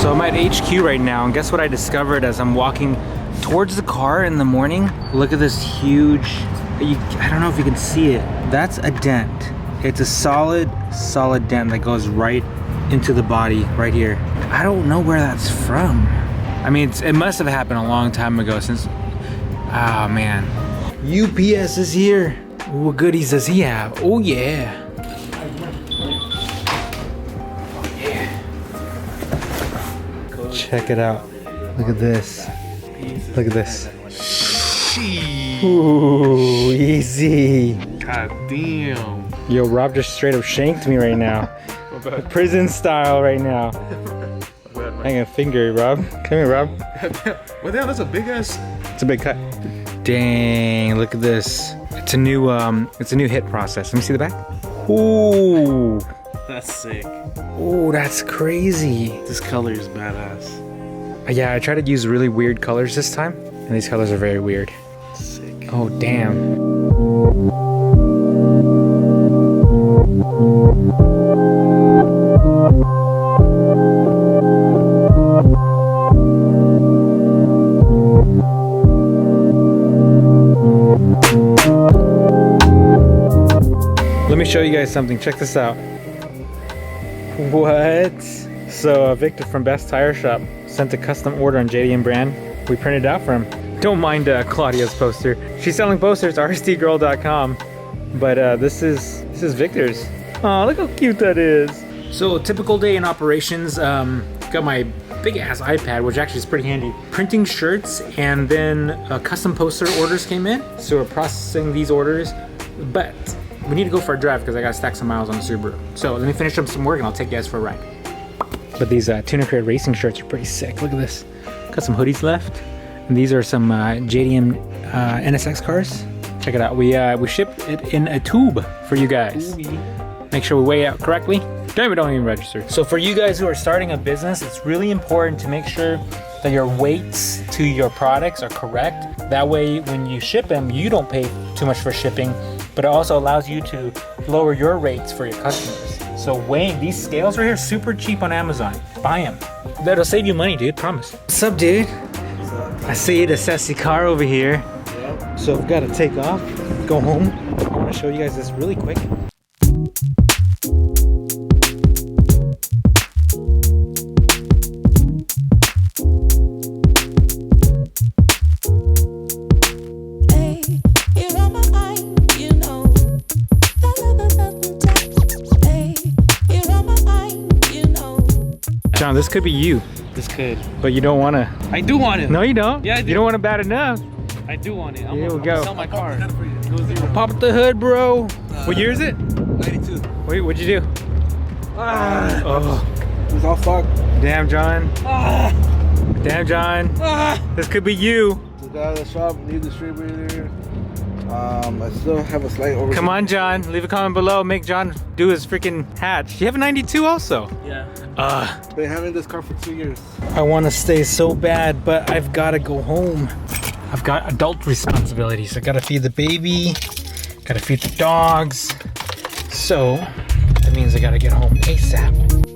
So I'm at HQ right now, and guess what I discovered as I'm walking towards the car in the morning? Look at this huge, I don't know if you can see it. That's a dent. It's a solid dent that goes right into the body right here. I don't know where that's from. I mean, it must have happened a long time ago since, oh man. UPS is here. What goodies does he have? Oh yeah. Check it out. Look at this. Look at this. Ooh, easy. God damn. Yo, Rob just straight up shanked me right now. Prison style right now. Hang a finger, Rob. Come here, Rob. Well, damn, that's a big ass. It's a big cut. Dang, look at this. It's a new hit process. Let me see the back. Ooh. That's sick. Ooh, that's crazy. This color is badass. Yeah, I tried to use really weird colors this time, and these colors are very weird. Sick. Oh, damn. Let me show you guys something. Check this out. What? So Victor from Best Tire Shop sent a custom order on JDM brand. We printed it out for him. Don't mind Claudia's poster. She's selling posters at rstgirl.com, but this is Victor's. Oh, look how cute that is. So a typical day in operations. Got my big ass iPad, which actually is pretty handy. Printing shirts, and then custom poster orders came in. So we're processing these orders, but we need to go for a drive because I gotta stack some miles on the Subaru. So let me finish up some work and I'll take you guys for a ride. But these Tuner Crate racing shirts are pretty sick. Look at this. Got some hoodies left. And these are some JDM NSX cars. Check it out. We shipped it in a tube for you guys. Make sure we weigh out correctly. Damn, we don't even register. So for you guys who are starting a business, it's really important to make sure that your weights to your products are correct. That way, when you ship them, you don't pay too much for shipping, but it also allows you to lower your rates for your customers. So weighing these scales right here, super cheap on Amazon. Buy them. That'll save you money, dude, promise. What's up, dude? What's up? I see the sassy car over here. Yep. So I've got to take off, go home. I want to show you guys this really quick. John, this could be you. This could. But you don't want to. I do want it. No, you don't. Yeah, I do. You don't want it bad enough. I do want it. I'm Here we gonna go. sell my car. Go zero. Pop up the hood, bro. What year is it? 92. Wait, what'd you do? Ah, Oh, it was all fucked. damn, John. Ah, Damn, John. ah. This could be you. The guy at the shop, new distributor. I still have a slight over. Come on, John. Leave a comment below. Make John do his freaking hatch. You have a 92 also. Yeah. Been having this car for 2 years. I want to stay so bad, but I've got to go home. I've got adult responsibilities. I got to feed the baby. Got to feed the dogs. So that means I got to get home ASAP.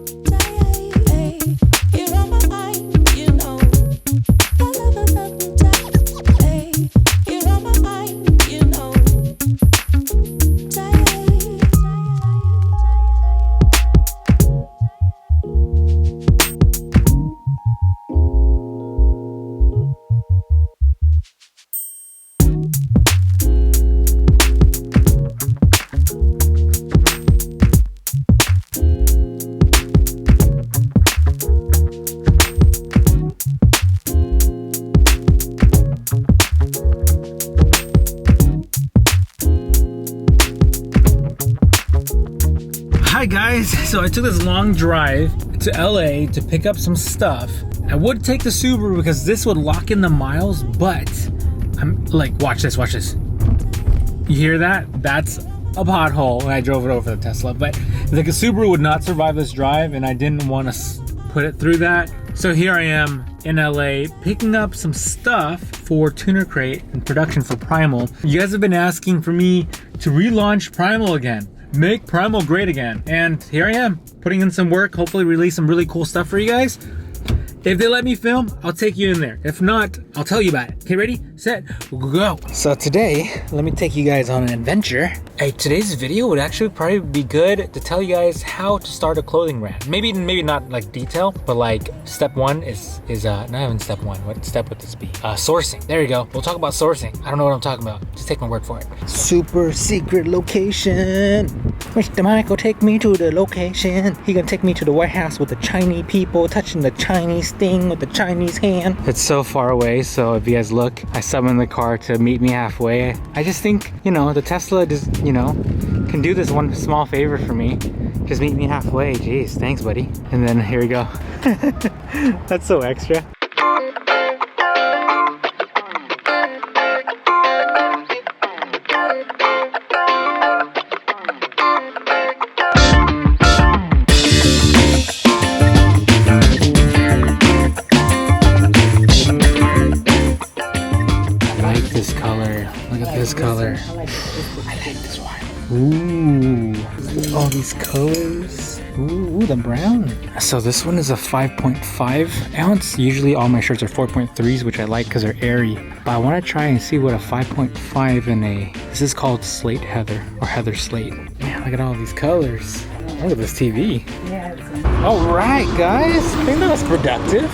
Hi guys, so I took this long drive to LA to pick up some stuff. I would take the Subaru because this would lock in the miles, but I'm like, watch this. You hear that? That's a pothole, and I drove it over the Tesla, but like a Subaru would not survive this drive, and I didn't want to put it through that. So here I am in LA picking up some stuff for Tuner Crate and production for Primal. You guys have been asking for me to relaunch Primal again. Make Primal great again. And here I am, putting in some work, hopefully release some really cool stuff for you guys. If they let me film, I'll take you in there. If not, I'll tell you about it. Okay, ready, set, go. So today, let me take you guys on an adventure. Hey, today's video would actually probably be good to tell you guys how to start a clothing brand. Maybe not like detail, but like step one is not even step one. What step would this be? Sourcing. There you go. We'll talk about sourcing. I don't know what I'm talking about. Just take my word for it. Super secret location. Mr. Michael, take me to the location. He gonna take me to the White House with the Chinese people touching the Chinese thing with the Chinese hand. It's so far away, so if you guys look, I summoned the car to meet me halfway. I just think, you know, the Tesla just, you know, can do this one small favor for me. Just meet me halfway. Jeez, thanks, buddy. And then here we go. That's so extra. This color. I like this one. Ooh, all these colors. Ooh, the brown. So this one is a 5.5 ounce. Usually all my shirts are 4.3s, which I like because they're airy. But I want to try and see what a 5.5 in a, this is called Slate Heather or Heather Slate. Man, look at all these colors. Look at this TV. Yeah. All right, guys. I think that was productive.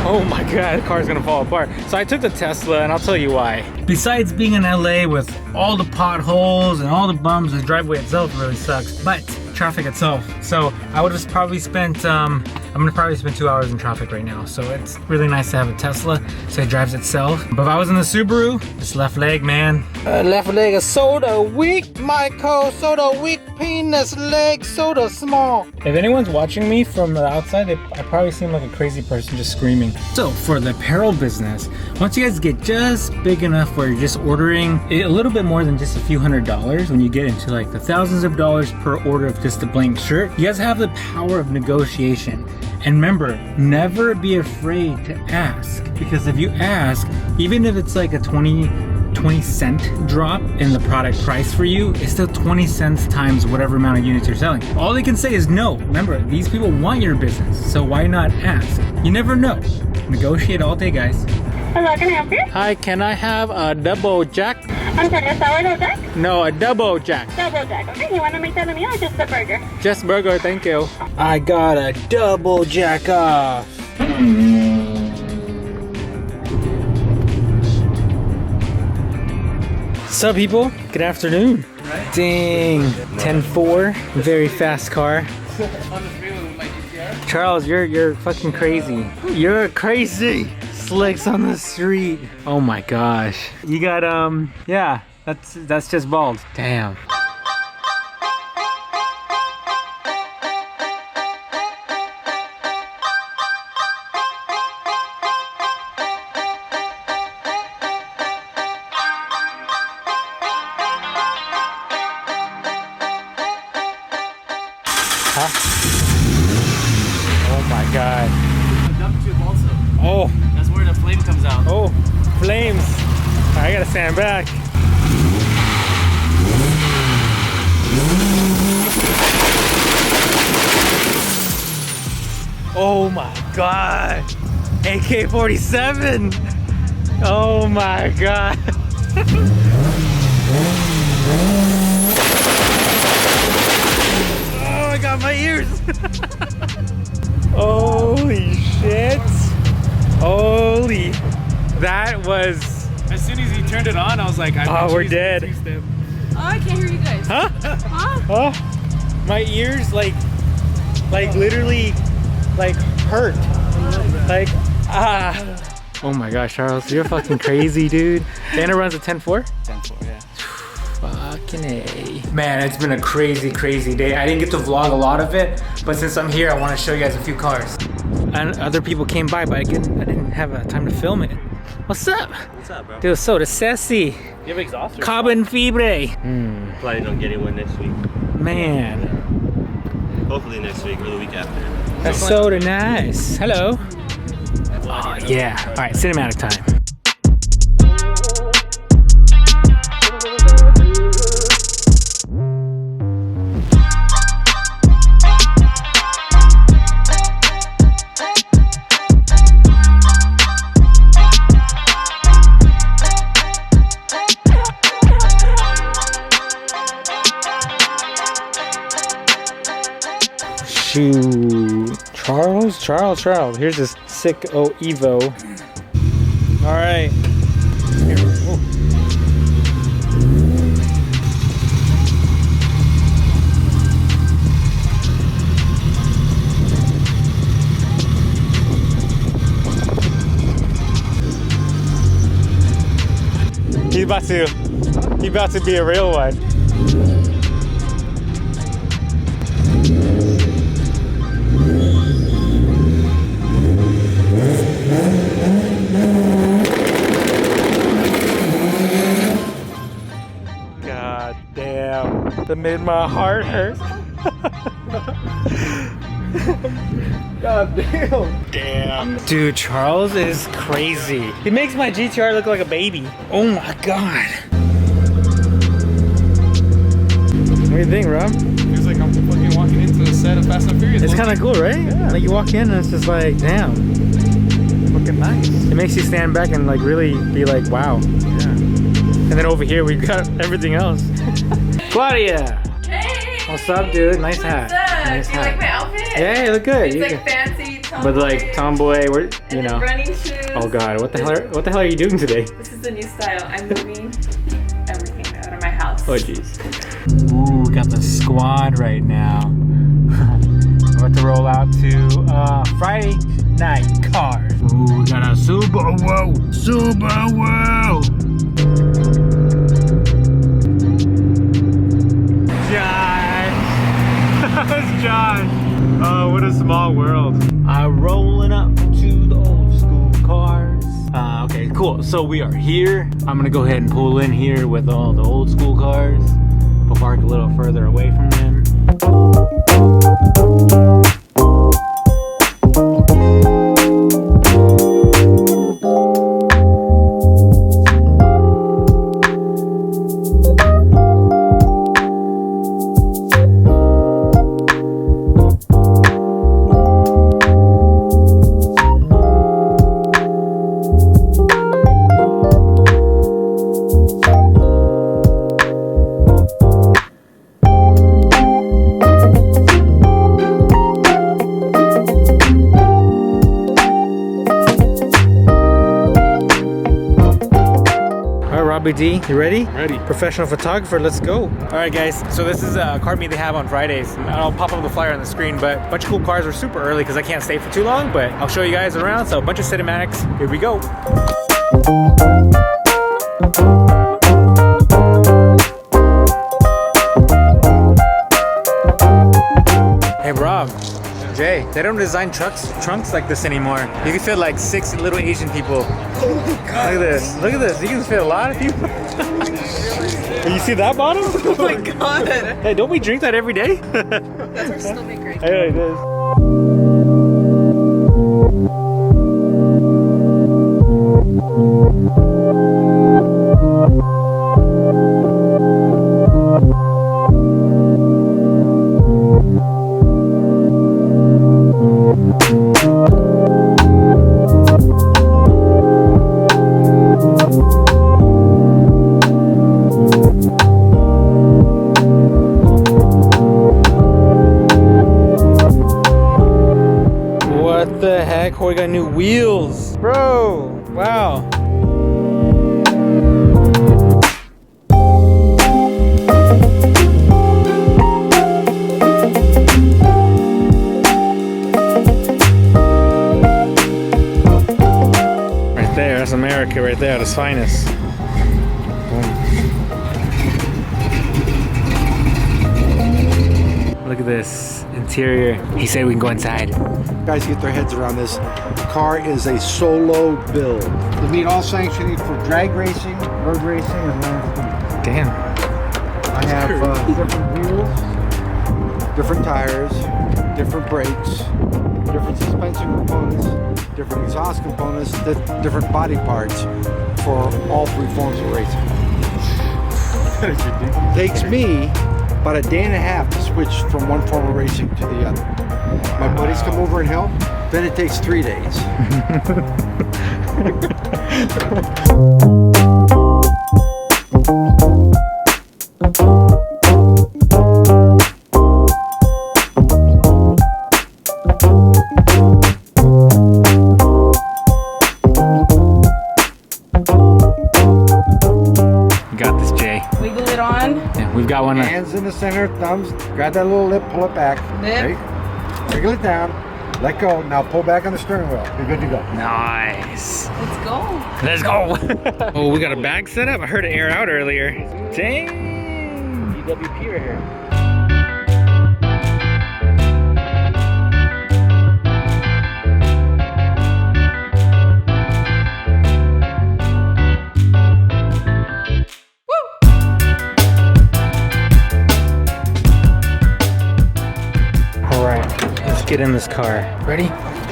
Oh my God, the car's gonna fall apart. So I took the Tesla and I'll tell you why. Besides being in LA with all the potholes and all the bums, the driveway itself really sucks, but traffic itself. So I would have probably spent, I'm gonna probably spend 2 hours in traffic right now. So it's really nice to have a Tesla, so it drives itself. But if I was in the Subaru, this left leg, man. Left leg is soda weak, Michael, soda weak, penis leg, soda small. If anyone's watching me from the outside, I probably seem like a crazy person just screaming. So for the apparel business, once you guys get just big enough where you're just ordering a little bit more than just a few $100s, when you get into like the thousands of dollars per order of just a blank shirt, you guys have the power of negotiation. And remember, never be afraid to ask, because if you ask, even if it's like a 20 cent drop in the product price for you, it's still 20 cents times whatever amount of units you're selling. All they can say is no. Remember, these people want your business, so why not ask? You never know. Negotiate all day, guys. Hello, can I help you? Hi, can I have a double jack? I'm sorry, a sourdough jack? No, a double jack. Double jack. Okay, you want to make that a meal or just a burger? Just burger, thank you. I got a double jack off. Sup, people? Good afternoon. Right. Dang, 10.4, very fast car. Charles, you're fucking crazy. You're crazy. Slicks on the street. Oh my gosh. You got yeah, that's just bald. Damn. Oh my God. The dump tube also. Oh. That's where the flame comes out. Oh, flames. I gotta stand back. Oh my God. AK-47. Oh my God. Oh, I got my ears. Holy shit. Holy. That was. As soon as he turned it on, I was like, oh, we're dead. Oh, I can't hear you guys. Huh? Huh? Oh, my ears like literally like hurt. Like, ah. Oh my gosh, Charles, you're fucking crazy, dude. Dana runs a 10.4? 10.4, yeah. Fucking A. Man, it's been a crazy, crazy day. I didn't get to vlog a lot of it, but since I'm here, I want to show you guys a few cars. And other people came by, but I didn't have time to film it. What's up? What's up, bro? Dude, soda sassy. You have exhaust? Carbon fibre. Planning on getting one next week. Man. Hopefully next week or the week after. That's soda nice. Hello. Oh, yeah. All right, cinematic time. Shoot. Charles. Here's this sick EVO. All right. Here, oh. He's about to be a real one. God damn, that made my heart hurt. God damn. Damn. Dude, Charles is crazy. He makes my GTR look like a baby. Oh my God. What do you think, Rob? Feels like I'm fucking walking into a set of Fast and Furious. It's kind of cool, right? Yeah. Like you walk in and it's just like, damn. fucking nice. It makes you stand back and like really be like, wow. Yeah. And then over here we got everything else. Claudia! Hey! What's up, dude? Nice hat. What's up? Nice Do you hat. like my outfit? Yeah, you look good. It's You like look- fancy tomboy. But like tomboy, we're you and know. running shoes. Oh God, what the hell are you doing today? This is the new style. I'm moving everything out of my house. Oh jeez. Ooh, we got the squad right now. We're about to roll out to Friday night cars. Ooh, we got a Subaru. Josh. That's Josh. Oh, what a small world. Rolling up to the old school cars. Okay, cool. So we are here. I'm gonna go ahead and pull in here with all the old school cars. We'll park a little further away from them. Robbie D, you ready? Ready. Professional photographer, let's go. All right, guys. So this is a car meet they have on Fridays. I'll pop up the flyer on the screen, but a bunch of cool cars are super early because I can't stay for too long, but I'll show you guys around. So a bunch of cinematics. Here we go. Hey, Rob. Jay, they don't design trunks like this anymore. You can fit like 6 little Asian people. Oh my God. Look at this. Look at this. You can fit a lot of people. You see that bottom? Oh my God. Hey, don't we drink that every day? That's our still make great. Hey, like this. What the heck? We got new wheels. Bro, wow. Right there, that's America right there at its finest. Look at this interior. He said we can go inside. Guys get their heads around this. The car is a solo build. To meet all sanctioning for drag racing, road racing, and land speed. Damn. I have different wheels, different tires, different brakes, different suspension components, different exhaust components, different body parts for all three forms of racing. Takes me about a day and a half to switch from one form of racing to the other. My buddies come over and help, then it takes 3 days. Got this, Jay. Wiggle it on. Yeah, we've got one. Hands in the center, thumbs, grab that little lip, pull it back. Lip. Okay? Wiggle it down, let go. Now pull back on the steering wheel. You're good to go. Nice. Let's go. Let's go. Oh, we got a bag set up. I heard it air out earlier. Dang. DWP right here. All right, let's get in this car. Ready?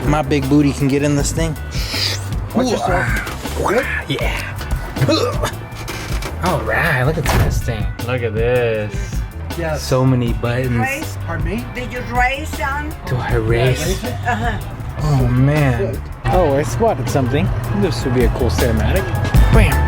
My big booty can get in this thing. Watch yourself. Good? Yeah. All right, look at this thing. Look at this. Yes. So many buttons. Pardon me? Did you race, son? Do I race? Uh-huh. Oh man. Oh, I spotted something. This would be a cool cinematic. Bam.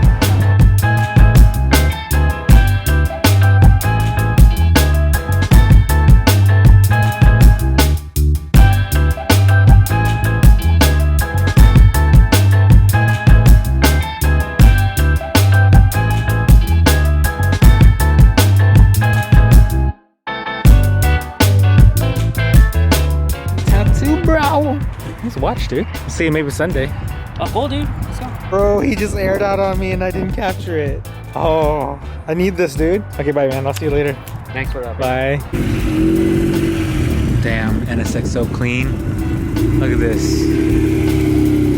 Tattoo, bro. Let's watch, dude. See you maybe Sunday. Oh, cool, dude. Let's go. Bro, he just aired out on me and I didn't capture it. Oh, I need this, dude. Okay, bye, man. I'll see you later. Thanks for that. Bye. Damn, NSX so clean. Look at this.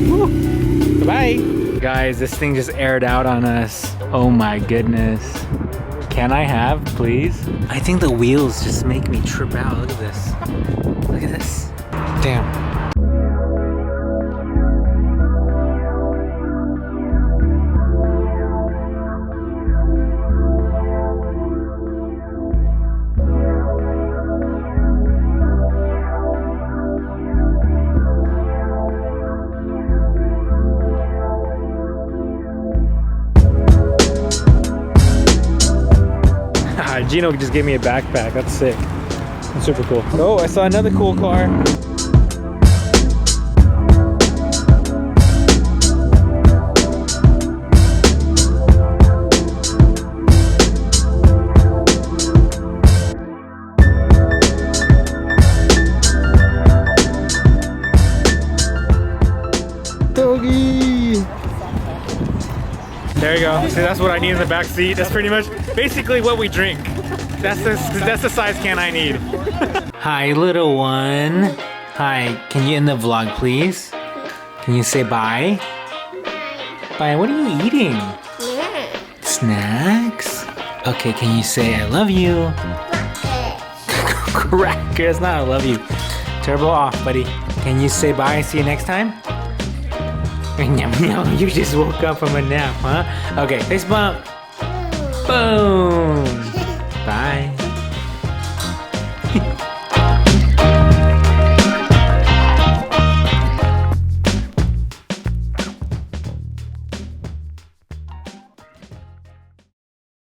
Woo. Bye. Guys, this thing just aired out on us. Oh my goodness. Can I have, please? I think the wheels just make me trip out. Look at this. Look at this. Damn. Gino just gave me a backpack. That's sick. That's super cool. Oh, I saw another cool car. Doggy. There you go. See, that's what I need in the back seat. That's pretty much basically what we drink. That's the size can I need. Hi, little one. Hi, can you end the vlog, please? Can you say bye? Bye, what are you eating? Snacks? Okay, can you say I love you? Crackers, not I love you. Turbo off, buddy. Can you say bye and see you next time? You just woke up from a nap, huh? Okay, face bump. Boom.